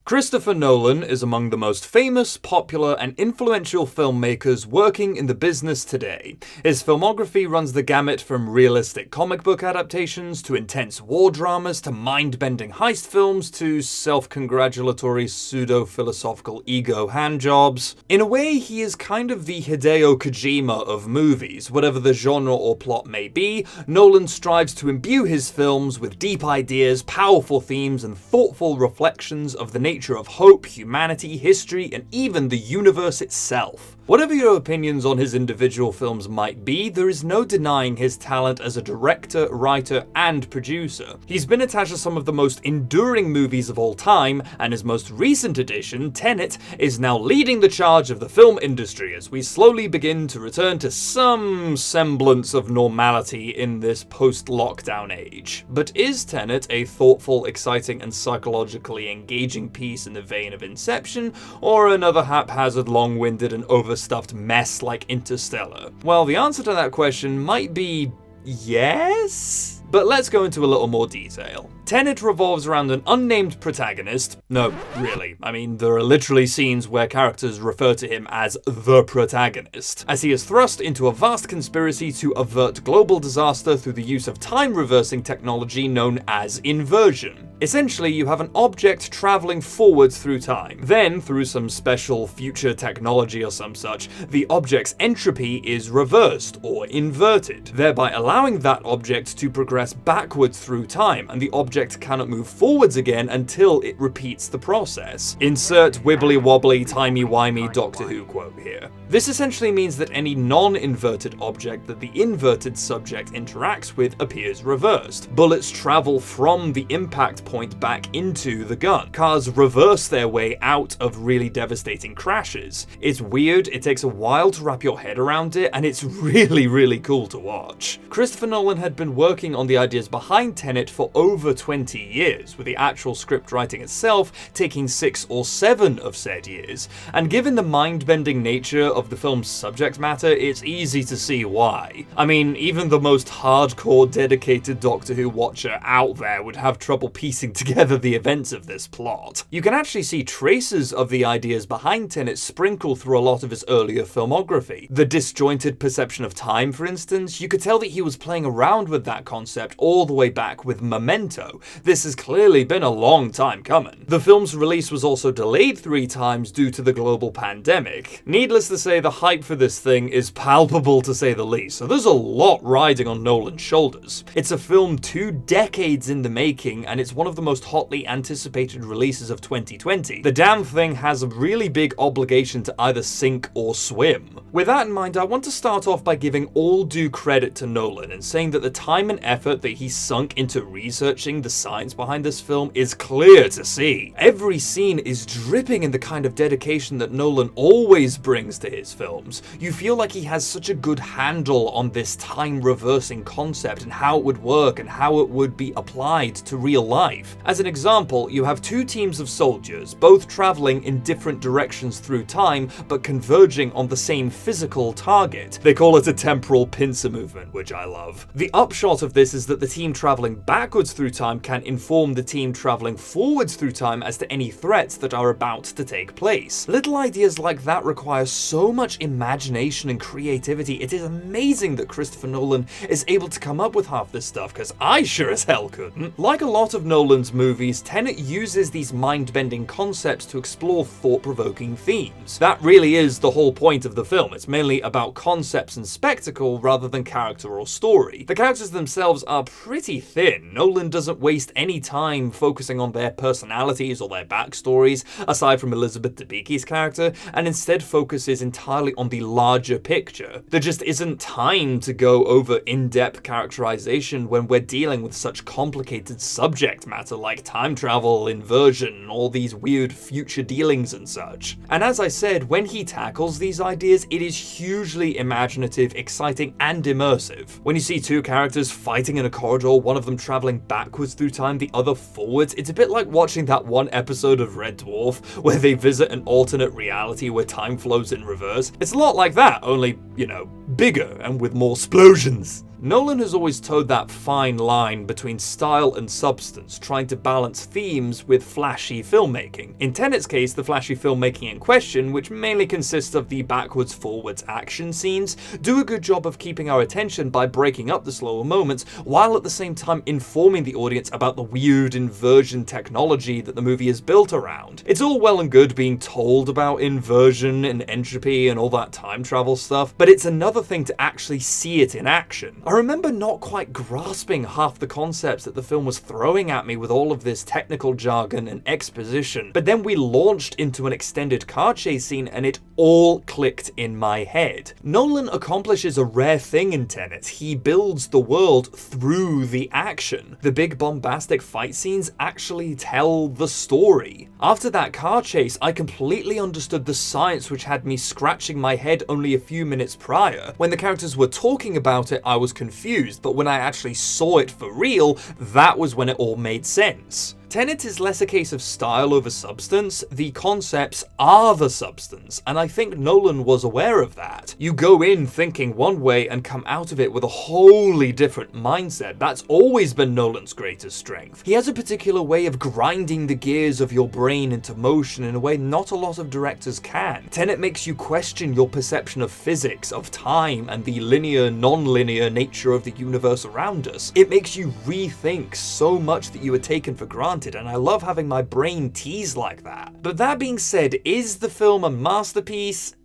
Christopher Nolan is among the most famous, popular, and influential filmmakers working in the business today. His filmography runs the gamut from realistic comic book adaptations, to intense war dramas, to mind-bending heist films, to self-congratulatory pseudo-philosophical ego handjobs. In a way, he is kind of the Hideo Kojima of movies. Whatever the genre or plot may be, Nolan strives to imbue his films with deep ideas, powerful themes, and thoughtful reflections of the nature of hope, humanity, history, and even the universe itself. Whatever your opinions on his individual films might be, there is no denying his talent as a director, writer, and producer. He's been attached to some of the most enduring movies of all time, and his most recent addition, Tenet, is now leading the charge of the film industry as we slowly begin to return to some semblance of normality in this post-lockdown age. But is Tenet a thoughtful, exciting, and psychologically engaging piece in the vein of Inception, or another haphazard, long-winded, and overstuffed mess like Interstellar? Well, the answer to that question might be yes? But let's go into a little more detail. Tenet revolves around an unnamed protagonist. No, really. I mean, there are literally scenes where characters refer to him as the protagonist, as he is thrust into a vast conspiracy to avert global disaster through the use of time-reversing technology known as inversion. Essentially, you have an object traveling forwards through time. Then, through some special future technology or some such, the object's entropy is reversed, or inverted, thereby allowing that object to progress backwards through time, and the object cannot move forwards again until it repeats the process. Insert wibbly-wobbly, timey-wimey Doctor Who quote here. This essentially means that any non-inverted object that the inverted subject interacts with appears reversed. Bullets travel from the impact point back into the gun. Cars reverse their way out of really devastating crashes. It's weird, it takes a while to wrap your head around it, and it's really cool to watch. Christopher Nolan had been working on the ideas behind Tenet for over 20 years, with the actual script writing itself taking 6 or 7 of said years, and given the mind-bending nature of the film's subject matter, it's easy to see why. I mean, even the most hardcore dedicated Doctor Who watcher out there would have trouble piecing together the events of this plot. You can actually see traces of the ideas behind Tenet sprinkled through a lot of his earlier filmography. The disjointed perception of time, for instance, you could tell that he was playing around with that concept all the way back with Memento. This has clearly been a long time coming. The film's release was also delayed 3 times due to the global pandemic. Needless to say, the hype for this thing is palpable to say the least, so there's a lot riding on Nolan's shoulders. It's a film 2 decades in the making, and it's one of the most hotly anticipated releases of 2020. The damn thing has a really big obligation to either sink or swim. With that in mind, I want to start off by giving all due credit to Nolan and saying that the time and effort that he sunk into researching the science behind this film is clear to see. Every scene is dripping in the kind of dedication that Nolan always brings to his films. You feel like he has such a good handle on this time-reversing concept and how it would work and how it would be applied to real life. As an example, you have 2 teams of soldiers, both traveling in different directions through time, but converging on the same physical target. They call it a temporal pincer movement, which I love. The upshot of this is that the team traveling backwards through time can inform the team traveling forwards through time as to any threats that are about to take place. Little ideas like that require so much imagination and creativity. It is amazing that Christopher Nolan is able to come up with half this stuff, because I sure as hell couldn't. Like a lot of Nolan's movies, Tenet uses these mind-bending concepts to explore thought-provoking themes. That really is the whole point of the film. It's mainly about concepts and spectacle rather than character or story. The characters themselves are pretty thin. Nolan doesn't waste any time focusing on their personalities or their backstories, aside from Elizabeth Debicki's character, and instead focuses entirely on the larger picture. There just isn't time to go over in-depth characterization when we're dealing with such complicated subject matter like time travel, inversion, all these weird future dealings and such. And as I said, when he tackles these ideas, it is hugely imaginative, exciting, and immersive. When you see 2 characters fighting in a corridor, one of them traveling backwards through time, the other forwards, it's a bit like watching that one episode of Red Dwarf where they visit an alternate reality where time flows in reverse. It's a lot like that, only, you know, bigger and with more explosions. Nolan has always towed that fine line between style and substance, trying to balance themes with flashy filmmaking. In Tenet's case, the flashy filmmaking in question, which mainly consists of the backwards-forwards action scenes, do a good job of keeping our attention by breaking up the slower moments, while at the same time informing the audience about the weird inversion technology that the movie is built around. It's all well and good being told about inversion and entropy and all that time travel stuff, but it's another thing to actually see it in action. I remember not quite grasping half the concepts that the film was throwing at me with all of this technical jargon and exposition, but then we launched into an extended car chase scene and it all clicked in my head. Nolan accomplishes a rare thing in Tenet. He builds the world through the action. The big bombastic fight scenes actually tell the story. After that car chase, I completely understood the science which had me scratching my head only a few minutes prior. When the characters were talking about it, I was confused, but when I actually saw it for real, that was when it all made sense. Tenet is less a case of style over substance. The concepts are the substance, and I think Nolan was aware of that. You go in thinking one way and come out of it with a wholly different mindset. That's always been Nolan's greatest strength. He has a particular way of grinding the gears of your brain into motion in a way not a lot of directors can. Tenet makes you question your perception of physics, of time, and the linear, non-linear nature of the universe around us. It makes you rethink so much that you had taken for granted, and I love having my brain tease like that. But that being said, is the film a masterpiece?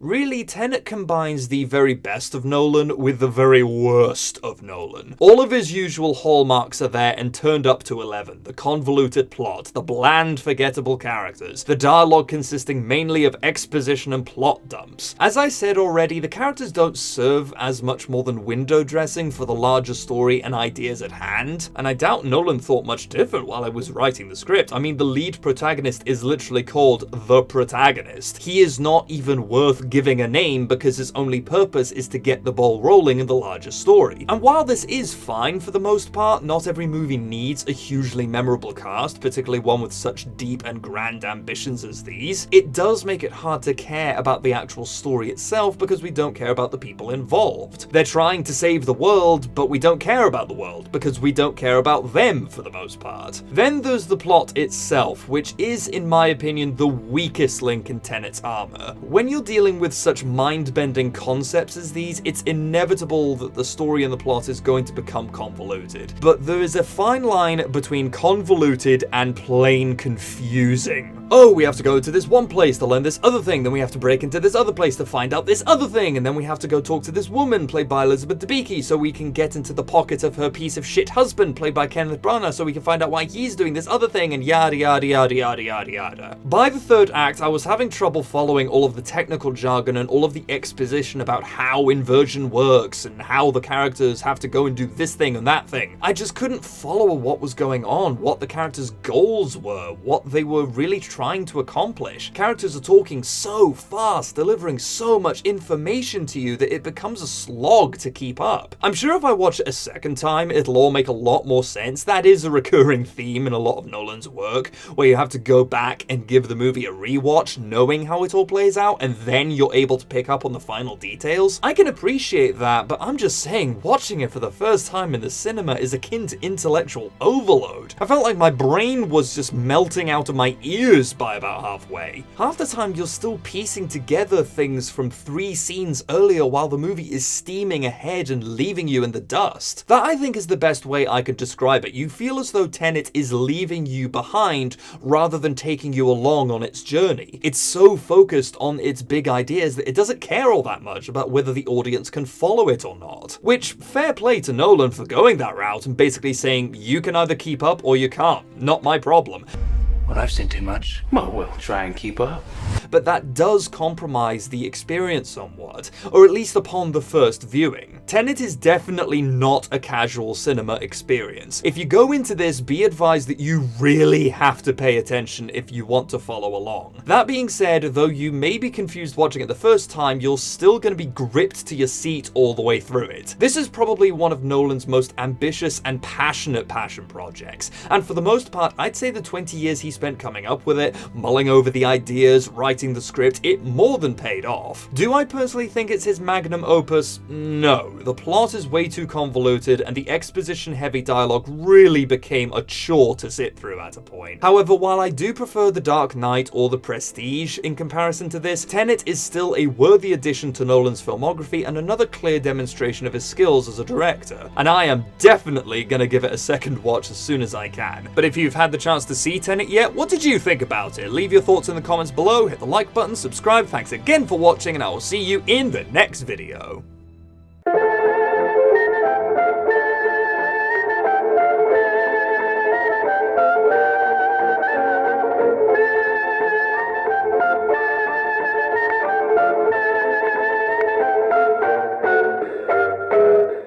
Really, Tenet combines the very best of Nolan with the very worst of Nolan. All of his usual hallmarks are there and turned up to 11. The convoluted plot, the bland, forgettable characters, the dialogue consisting mainly of exposition and plot dumps. As I said already, the characters don't serve as much more than window dressing for the larger story and ideas at hand, and I doubt Nolan thought much different while I was writing the script. I mean, the lead protagonist is literally called the protagonist. He is not even worth giving a name because his only purpose is to get the ball rolling in the larger story. And while this is fine for the most part, not every movie needs a hugely memorable cast, particularly one with such deep and grand ambitions as these. It does make it hard to care about the actual story itself because we don't care about the people involved. They're trying to save the world, but we don't care about the world because we don't care about them for the most part. Then there's the plot itself, which is, in my opinion, the weakest link in Tenet's armor. When you're dealing with such mind-bending concepts as these, it's inevitable that the story and the plot is going to become convoluted. But there is a fine line between convoluted and plain confusing. Oh, we have to go to this one place to learn this other thing, then we have to break into this other place to find out this other thing, and then we have to go talk to this woman, played by Elizabeth Debicki, so we can get into the pocket of her piece of shit husband, played by Kenneth Branagh, so we can find out why he's doing this other thing, and yada yada yada yada yada yada. By the third act, I was having trouble following all of the technical jargon and all of the exposition about how inversion works, and how the characters have to go and do this thing and that thing. I just couldn't follow what was going on, what the characters' goals were, what they were really trying to accomplish. Characters are talking so fast, delivering so much information to you that it becomes a slog to keep up. I'm sure if I watch it a second time, it'll all make a lot more sense. That is a recurring theme in a lot of Nolan's work, where you have to go back and give the movie a rewatch, knowing how it all plays out, and then you're able to pick up on the final details. I can appreciate that, but I'm just saying, watching it for the first time in the cinema is akin to intellectual overload. I felt like my brain was just melting out of my ears by about halfway. Half the time you're still piecing together things from 3 scenes earlier while the movie is steaming ahead and leaving you in the dust. That, I think, is the best way I could describe it. You feel as though Tenet is leaving you behind rather than taking you along on its journey. It's so focused on its big ideas that it doesn't care all that much about whether the audience can follow it or not. Which, fair play to Nolan for going that route and basically saying, you can either keep up or you can't. Not my problem. Well, I've seen too much. Well, we'll try and keep up. But that does compromise the experience somewhat, or at least upon the first viewing. Tenet is definitely not a casual cinema experience. If you go into this, be advised that you really have to pay attention if you want to follow along. That being said, though you may be confused watching it the first time, you're still going to be gripped to your seat all the way through it. This is probably one of Nolan's most ambitious and passionate passion projects, and for the most part, I'd say the 20 years he spent coming up with it, mulling over the ideas, writing writing the script, it more than paid off. Do I personally think it's his magnum opus? No. The plot is way too convoluted, and the exposition-heavy dialogue really became a chore to sit through at a point. However, while I do prefer The Dark Knight or The Prestige in comparison to this, Tenet is still a worthy addition to Nolan's filmography and another clear demonstration of his skills as a director. And I am definitely gonna give it a second watch as soon as I can. But if you've had the chance to see Tenet yet, what did you think about it? Leave your thoughts in the comments below, hit the like button, subscribe, thanks again for watching, and I will see you in the next video.